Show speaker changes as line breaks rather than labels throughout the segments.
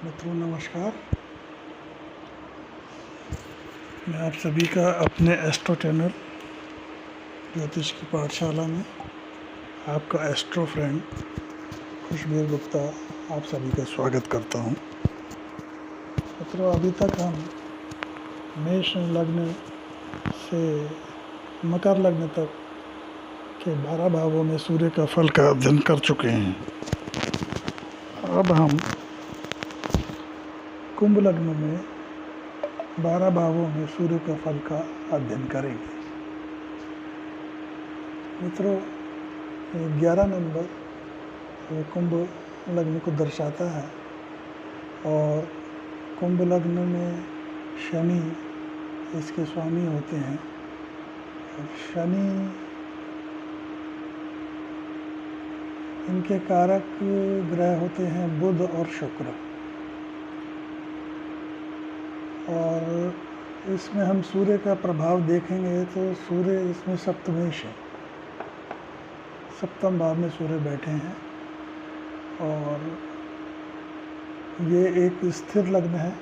मित्रों नमस्कार। मैं आप सभी का अपने एस्ट्रो चैनल ज्योतिष की पाठशाला में आपका एस्ट्रो फ्रेंड खुशबीर गुप्ता आप सभी का स्वागत करता हूं। मित्रों, अभी तक हम मेष लग्न से मकर लग्न तक के 12 भावों में सूर्य का फल का अध्ययन कर चुके हैं। अब हम कुंभ लग्न में 12 भावों में सूर्य का फल का अध्ययन करेंगे। मित्रों, 11 नंबर कुंभ लग्न को दर्शाता है और कुंभ लग्न में शनि इसके स्वामी होते हैं। शनि इनके कारक ग्रह होते हैं बुध और शुक्र, और इसमें हम सूर्य का प्रभाव देखेंगे तो सूर्य इसमें सप्तमेश है, सप्तम भाव में सूर्य बैठे हैं और ये एक स्थिर लग्न है,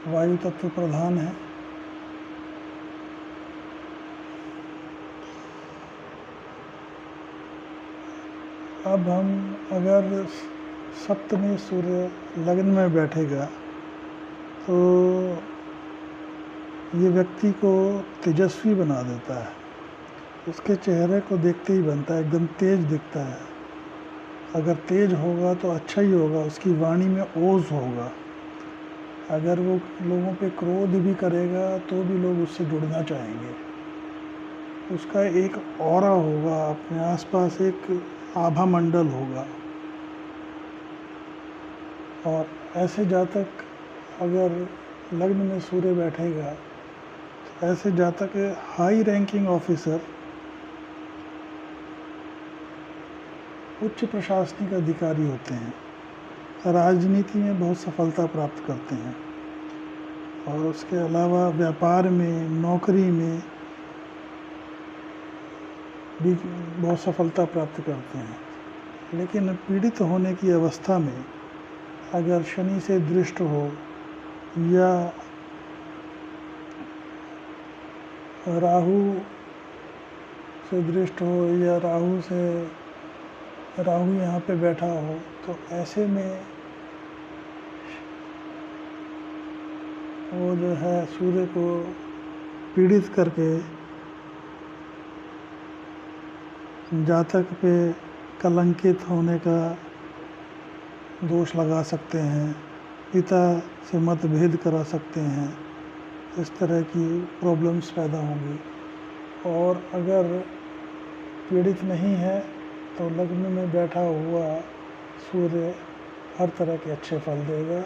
वायु तत्व प्रधान है। अब हम अगर सप्तमी सूर्य लग्न में बैठेगा तो ये व्यक्ति को तेजस्वी बना देता है। उसके चेहरे को देखते ही बनता है, एकदम तेज दिखता है। अगर तेज होगा तो अच्छा ही होगा, उसकी वाणी में ओज होगा। अगर वो लोगों पे क्रोध भी करेगा तो भी लोग उससे जुड़ना चाहेंगे। उसका एक ऑरा होगा, अपने आसपास एक आभा मंडल होगा। और ऐसे जातक अगर लग्न में सूर्य बैठेगा तो ऐसे जातक हाई रैंकिंग ऑफिसर, उच्च प्रशासनिक अधिकारी होते हैं, राजनीति में बहुत सफलता प्राप्त करते हैं और उसके अलावा व्यापार में, नौकरी में भी बहुत सफलता प्राप्त करते हैं। लेकिन पीड़ित होने की अवस्था में अगर शनि से दृष्ट हो या राहु से दृष्ट हो या राहु यहाँ पे बैठा हो तो ऐसे में वो जो है सूर्य को पीड़ित करके जातक पे कलंकित होने का दोष लगा सकते हैं, पिता से मतभेद करा सकते हैं। इस तरह की प्रॉब्लम्स पैदा होंगी। और अगर पीड़ित नहीं है तो लग्न में बैठा हुआ सूर्य हर तरह के अच्छे फल देगा।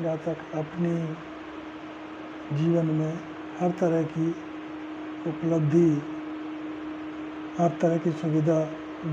जातक अपनी जीवन में हर तरह की उपलब्धि, हर तरह की सुविधा,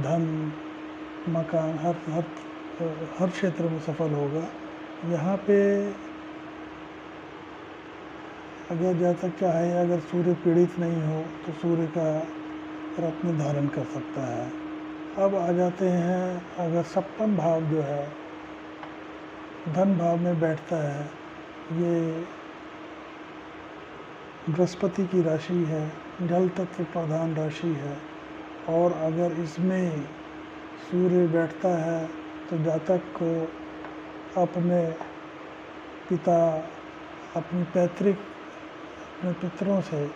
धन, मकान, हर क्षेत्र में सफल होगा। यहाँ पे अगर जातक चाहे, अगर सूर्य पीड़ित नहीं हो तो सूर्य का रत्न धारण कर सकता है। अब आ जाते हैं, अगर सप्तम भाव जो है धन भाव में बैठता है, ये बृहस्पति की राशि है, जल तत्व प्रधान राशि है, और अगर इसमें सूर्य बैठता है तो जातक को अपने पिता, अपनी पैतृक, अपने पितरों से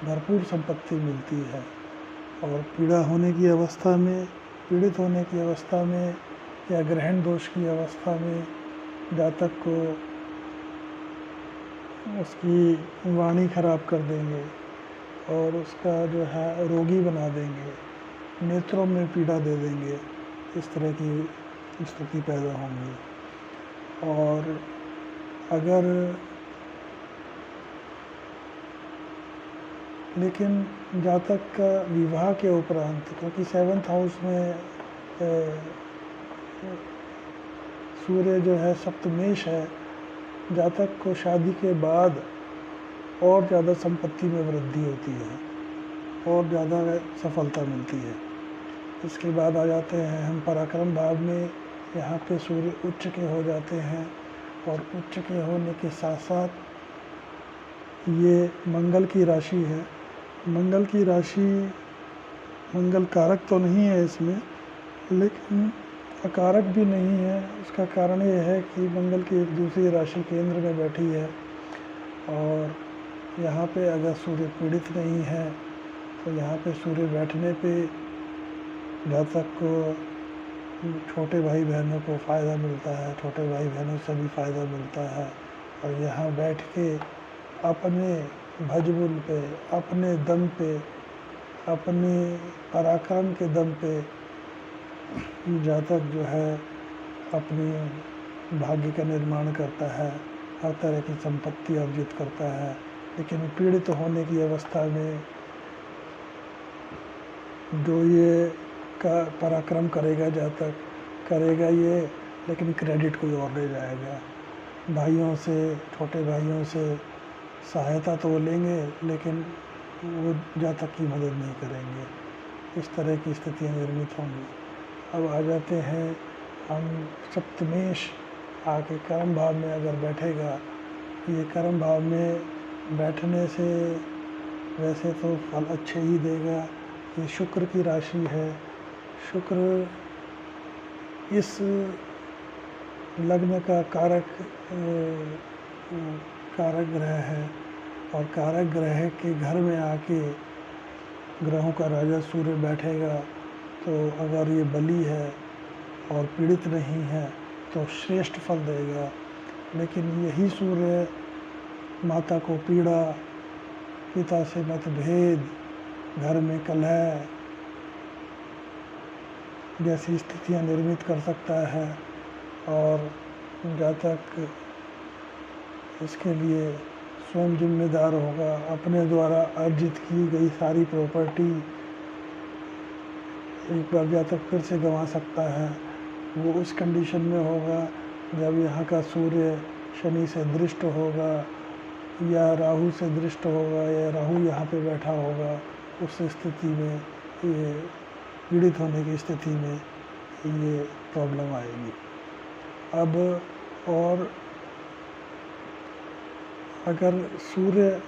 भरपूर संपत्ति मिलती है। और पीड़ित होने की अवस्था में या ग्रहण दोष की अवस्था में जातक को उसकी वाणी खराब कर देंगे और उसका जो है रोगी बना देंगे, नेत्रों में पीड़ा दे देंगे। इस तरह की स्थिति पैदा होंगी। और अगर लेकिन जातक का विवाह के उपरांत, क्योंकि 7th हाउस में सूर्य जो है सप्तमेश है, जातक को शादी के बाद और ज़्यादा संपत्ति में वृद्धि होती है और ज़्यादा सफलता मिलती है। इसके बाद आ जाते हैं हम पराक्रम भाव में यहाँ पे सूर्य उच्च के हो जाते हैं और उच्च के होने के साथ साथ ये मंगल की राशि है। मंगल की राशि, मंगल कारक तो नहीं है इसमें, लेकिन अकारक भी नहीं है। उसका कारण ये है कि मंगल की एक दूसरी राशि केंद्र में बैठी है और यहाँ पे अगर सूर्य पीड़ित नहीं है तो यहाँ पे सूर्य बैठने पे जातक को, छोटे भाई बहनों को फ़ायदा मिलता है, छोटे भाई बहनों से भी फ़ायदा मिलता है। और यहाँ बैठ के अपने भजबुल पे, अपने दम पे, अपने पराक्रम के दम पे जातक जो है अपनी भाग्य का निर्माण करता है, हर तरह की संपत्ति अर्जित करता है। लेकिन पीड़ित होने की अवस्था में जो ये का पराक्रम करेगा, जातक करेगा ये, लेकिन क्रेडिट कोई और ले जाएगा। भाइयों से, छोटे भाइयों से सहायता तो वो लेंगे, लेकिन वो जातक की मदद नहीं करेंगे। इस तरह की स्थितियाँ निर्मित होंगी। अब आ जाते हैं हम सप्तमेश आके कर्म भाव में अगर बैठेगा, ये कर्म भाव में बैठने से वैसे तो फल अच्छे ही देगा। ये शुक्र की राशि है। शुक्र इस लग्न का कारक ग्रह है और कारक ग्रह के घर में आके ग्रहों का राजा सूर्य बैठेगा तो अगर ये बली है और पीड़ित नहीं है तो श्रेष्ठ फल देगा। लेकिन यही सूर्य माता को पीड़ा, पिता से मतभेद, घर में कलह जैसी स्थितियां निर्मित कर सकता है और जातक इसके लिए स्वयं जिम्मेदार होगा। अपने द्वारा अर्जित की गई सारी प्रॉपर्टी एक बार जातक फिर से गंवा सकता है। वो उस कंडीशन में होगा जब यहाँ का सूर्य शनि से दृष्ट होगा या राहु से दृष्ट होगा या राहु यहाँ पे बैठा होगा। उस स्थिति में ये पीड़ित होने की स्थिति में ये प्रॉब्लम आएगी। अब और अगर सूर्य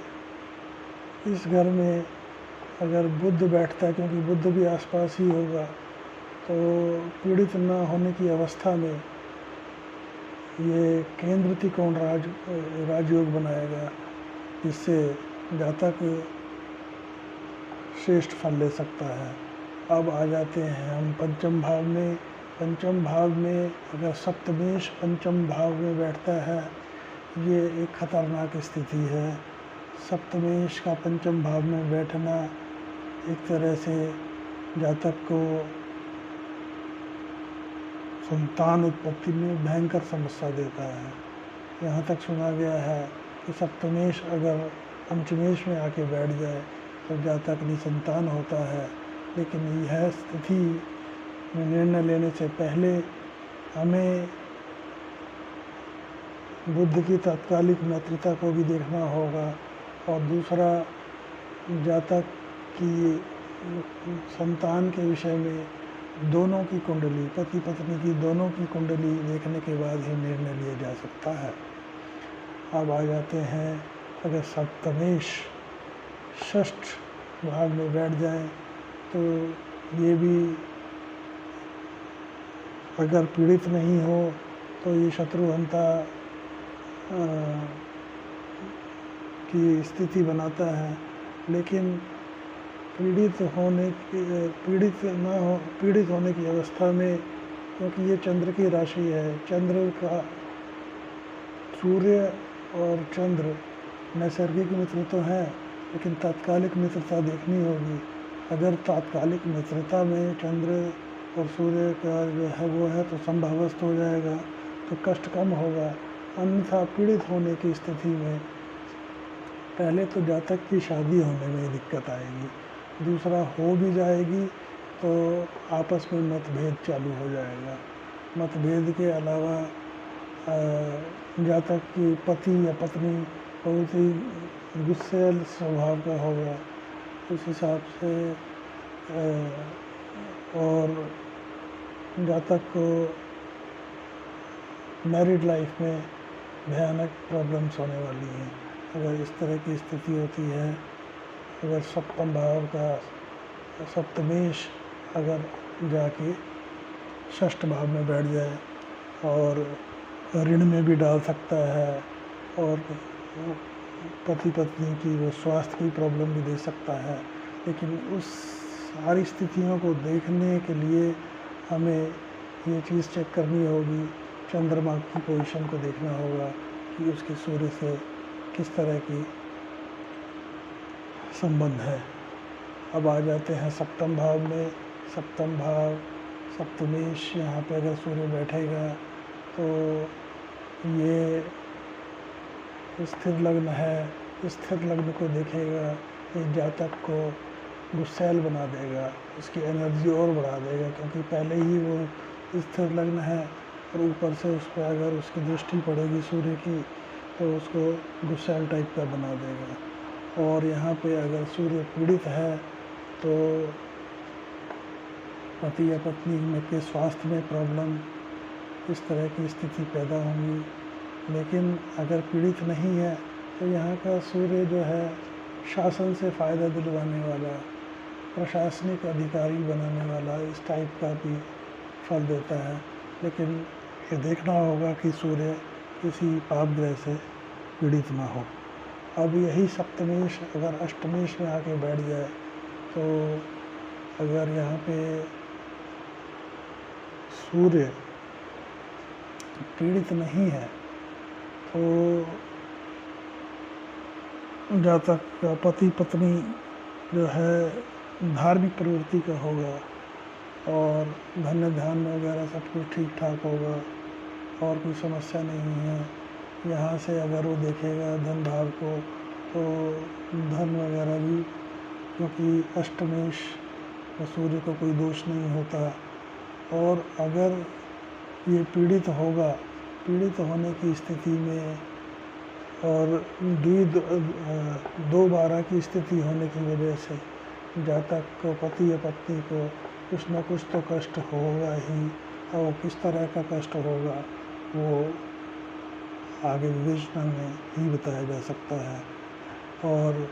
इस घर में अगर बुध बैठता है, क्योंकि बुध भी आसपास ही होगा, तो पीड़ित न होने की अवस्था में ये केंद्र त्रिकोण राजयोग बनाएगा, जिससे जातक श्रेष्ठ फल ले सकता है। अब आ जाते हैं हम पंचम भाव में। पंचम भाव में अगर सप्तमेश पंचम भाव में बैठता है, ये एक खतरनाक स्थिति है। सप्तमेश का पंचम भाव में बैठना एक तरह से जातक को संतान उत्पत्ति में भयंकर समस्या देता है। यहाँ तक सुना गया है कि सप्तमेश अगर पंचमेश में आके बैठ जाए तो जातक निसंतान होता है। लेकिन यह स्थिति में निर्णय लेने से पहले हमें बुद्ध की तात्कालिक मित्रता को भी देखना होगा और दूसरा जातक की संतान के विषय में दोनों की कुंडली, पति पत्नी की दोनों की कुंडली देखने के बाद ही निर्णय लिया जा सकता है। अब आ जाते हैं अगर सप्तमेश षष्ठ भाव में बैठ जाए तो ये भी अगर पीड़ित नहीं हो तो ये शत्रुहंता की स्थिति बनाता है। लेकिन पीड़ित होने की अवस्था में, क्योंकि ये चंद्र की राशि है, चंद्र का सूर्य और चंद्र नैसर्गिक मित्र तो है, लेकिन तात्कालिक मित्रता देखनी होगी। अगर तात्कालिक मित्रता में चंद्र और सूर्य का जो है वो है तो संभवस्त हो जाएगा तो कष्ट कम होगा। अन्यथा पीड़ित होने की स्थिति में पहले तो जातक की शादी होने में दिक्कत आएगी, दूसरा हो भी जाएगी तो आपस में मतभेद चालू हो जाएगा। मतभेद के अलावा जातक की पति या पत्नी बहुत ही गुस्सैल स्वभाव का होगा, उस हिसाब से और जातक को मैरिड लाइफ में भयानक प्रॉब्लम्स होने वाली हैं। अगर इस तरह की स्थिति होती है, अगर सप्तम भाव का सप्तमेश अगर जाके षष्ठ भाव में बैठ जाए और ऋण में भी डाल सकता है, और पति पत्नी की वो स्वास्थ्य की प्रॉब्लम भी दे सकता है। लेकिन उस सारी स्थितियों को देखने के लिए हमें ये चीज़ चेक करनी होगी, चंद्रमा की पोजीशन को देखना होगा कि उसके सूर्य से किस तरह की संबंध है। अब आ जाते हैं सप्तम भाव में। सप्तम भाव सप्तमेश, यहाँ पे अगर सूर्य बैठेगा तो ये स्थिर लग्न है। स्थिर लग्न को देखेगा, ये जातक को गुस्सैल बना देगा, उसकी एनर्जी और बढ़ा देगा, क्योंकि पहले ही वो स्थिर लग्न है और ऊपर से उस पर अगर उसकी दृष्टि पड़ेगी सूर्य की तो उसको गुस्सैल टाइप का बना देगा। और यहाँ पे अगर सूर्य पीड़ित है तो पति या पत्नी में के स्वास्थ्य में प्रॉब्लम, इस तरह की स्थिति पैदा होंगी। लेकिन अगर पीड़ित नहीं है तो यहाँ का सूर्य जो है शासन से फ़ायदा दिलवाने वाला, प्रशासनिक अधिकारी बनाने वाला, इस टाइप का भी फल देता है। लेकिन ये देखना होगा कि सूर्य किसी पाप ग्रह से पीड़ित ना हो। अब यही सप्तमेश अगर अष्टमेश में आके बैठ जाए तो अगर यहाँ पे सूर्य पीड़ित नहीं है तो जातक का पति पत्नी जो है धार्मिक प्रवृत्ति का होगा और धन्य ध्यान वगैरह सब कुछ ठीक ठाक होगा और कोई समस्या नहीं है। यहाँ से अगर वो देखेगा धन भाव को तो धन वगैरह भी, क्योंकि अष्टमेश और सूर्य को कोई दोष नहीं होता। और अगर ये पीड़ित होगा, पीड़ित होने की स्थिति में और 2-12 की स्थिति होने की वजह से जातक को, पति या पत्नी को कुछ न कुछ तो कष्ट होगा ही, और किस तरह का कष्ट होगा वो आगे विवेचना में ही बताया जा सकता है। और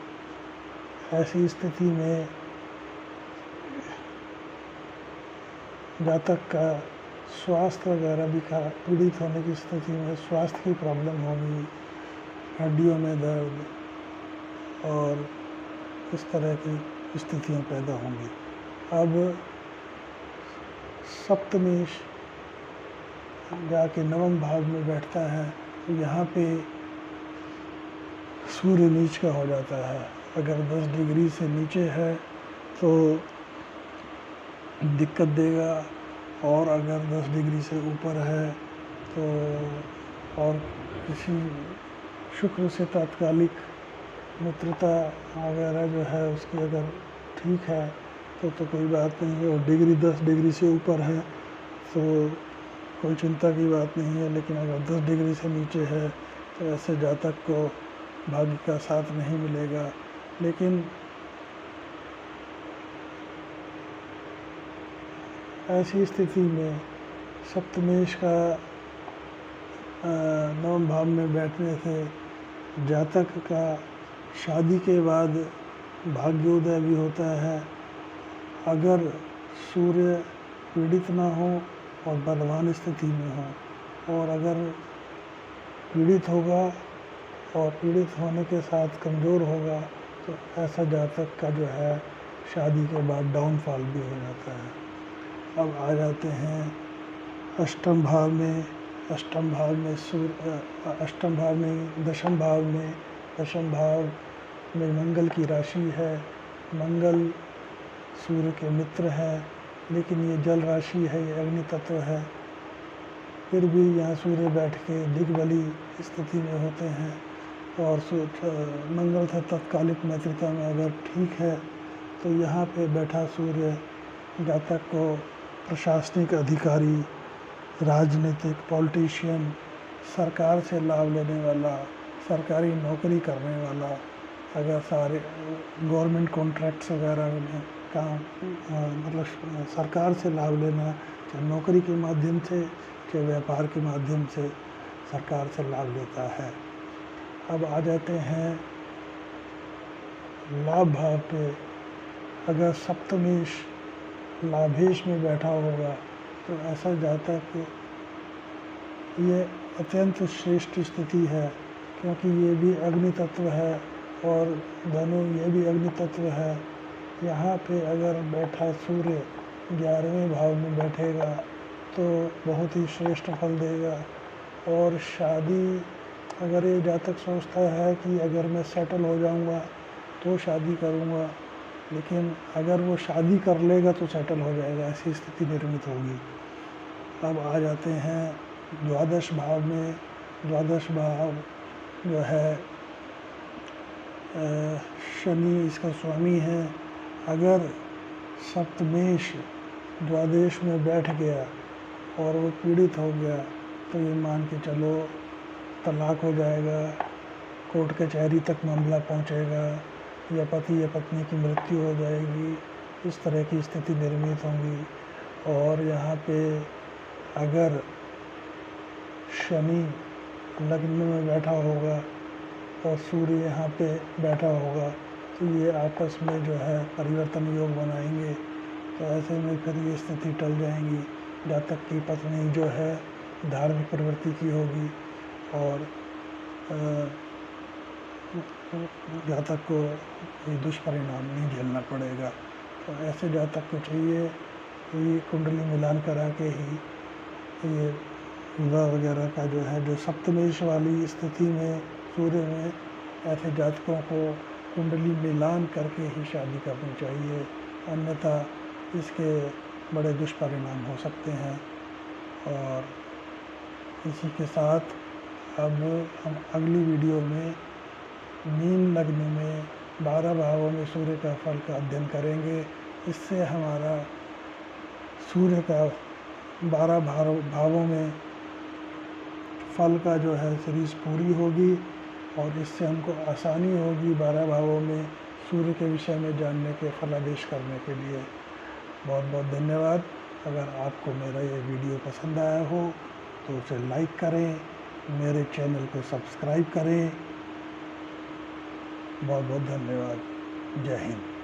ऐसी स्थिति में जातक का स्वास्थ्य वगैरह भी खराब, पीड़ित होने की स्थिति में स्वास्थ्य की प्रॉब्लम होगी, हड्डियों में दर्द और इस तरह की स्थितियां पैदा होंगी। अब सप्तमेश जाके नवम भाव में बैठता है तो यहाँ पे सूर्य नीच का हो जाता है। अगर 10 डिग्री से नीचे है तो दिक्कत देगा, और अगर 10 डिग्री से ऊपर है तो और किसी शुक्र से तात्कालिक मित्रता वगैरह जो है उसकी अगर ठीक है तो कोई बात नहीं है। और डिग्री 10 डिग्री से ऊपर है तो कोई चिंता की बात नहीं है। लेकिन अगर 10 डिग्री से नीचे है तो ऐसे जातक को भाग्य का साथ नहीं मिलेगा। लेकिन ऐसी स्थिति में सप्तमेश का नवम भाव में बैठने से जातक का शादी के बाद भाग्योदय भी होता है। अगर सूर्य पीड़ित ना हो और बलवान स्थिति में हो, और अगर पीड़ित होगा और पीड़ित होने के साथ कमज़ोर होगा तो ऐसा जातक का जो है शादी के बाद डाउनफॉल भी हो जाता है। अब आ जाते हैं अष्टम भाव में। अष्टम भाव में सूर्य, अष्टम भाव में दशम भाव में, दशम भाव में मंगल की राशि है। मंगल सूर्य के मित्र है, लेकिन ये जल राशि है, ये अग्नि तत्व है। फिर भी यहाँ सूर्य बैठ के दिग्बली स्थिति में होते हैं। और मंगल से तात्कालिक मित्रता में अगर ठीक है तो यहाँ पे बैठा सूर्य जातक को प्रशासनिक अधिकारी, राजनीतिक, पॉलिटिशियन, सरकार से लाभ लेने वाला, सरकारी नौकरी करने वाला, अगर सारे गवर्नमेंट कॉन्ट्रैक्ट्स वगैरह में काम मतलब सरकार से लाभ लेना, चाहे नौकरी के माध्यम से, चाहे व्यापार के माध्यम से सरकार से लाभ लेता है। अब आ जाते हैं लाभ भाव पे। अगर सप्तमेश लाभेश में बैठा होगा तो ऐसा जातक, ये अत्यंत श्रेष्ठ स्थिति है, क्योंकि ये भी अग्नि तत्व है और धनु ये भी अग्नि तत्व है। यहाँ पे अगर बैठा सूर्य 11वें भाव में बैठेगा तो बहुत ही श्रेष्ठ फल देगा। और शादी, अगर ये जातक सोचता है कि अगर मैं सेटल हो जाऊंगा तो शादी करूंगा, लेकिन अगर वो शादी कर लेगा तो सेटल हो जाएगा, ऐसी स्थिति निर्मित होगी। अब आ जाते हैं द्वादश भाव में। द्वादश भाव जो है शनि इसका स्वामी है। अगर सप्तमेश द्वादश में बैठ गया और वो पीड़ित हो गया तो ये मान के चलो तलाक हो जाएगा, कोर्ट कचहरी तक मामला पहुंचेगा, या पति या पत्नी की मृत्यु हो जाएगी, इस तरह की स्थिति निर्मित होंगी। और यहाँ पे अगर शनि लग्न में बैठा होगा और सूर्य यहाँ पे बैठा होगा तो ये आपस में जो है परिवर्तन योग बनाएंगे। तो ऐसे में फिर ये स्थिति टल जाएंगी। जातक की पत्नी जो है धार्मिक प्रवृत्ति की होगी और जातक को कोई दुष्परिणाम नहीं झेलना पड़ेगा। तो ऐसे जातक को चाहिए कि कुंडली मिलान करा के ही ये विवाह वगैरह का जो है, जो सप्तमेश वाली स्थिति में सूर्य में, ऐसे जातकों को कुंडली मिलान करके ही शादी करनी चाहिए, अन्यथा इसके बड़े दुष्परिणाम हो सकते हैं। और इसी के साथ अब हम अगली वीडियो में मीन लग्न में 12 भावों में सूर्य का फल का अध्ययन करेंगे। इससे हमारा सूर्य का 12 भावों में फल का जो है सीरीज पूरी होगी और इससे हमको आसानी होगी 12 भावों में सूर्य के विषय में जानने के, फलादेश करने के लिए। बहुत बहुत धन्यवाद। अगर आपको मेरा ये वीडियो पसंद आया हो तो उसे लाइक करें, मेरे चैनल को सब्सक्राइब करें। बहुत बहुत धन्यवाद। जय हिंद।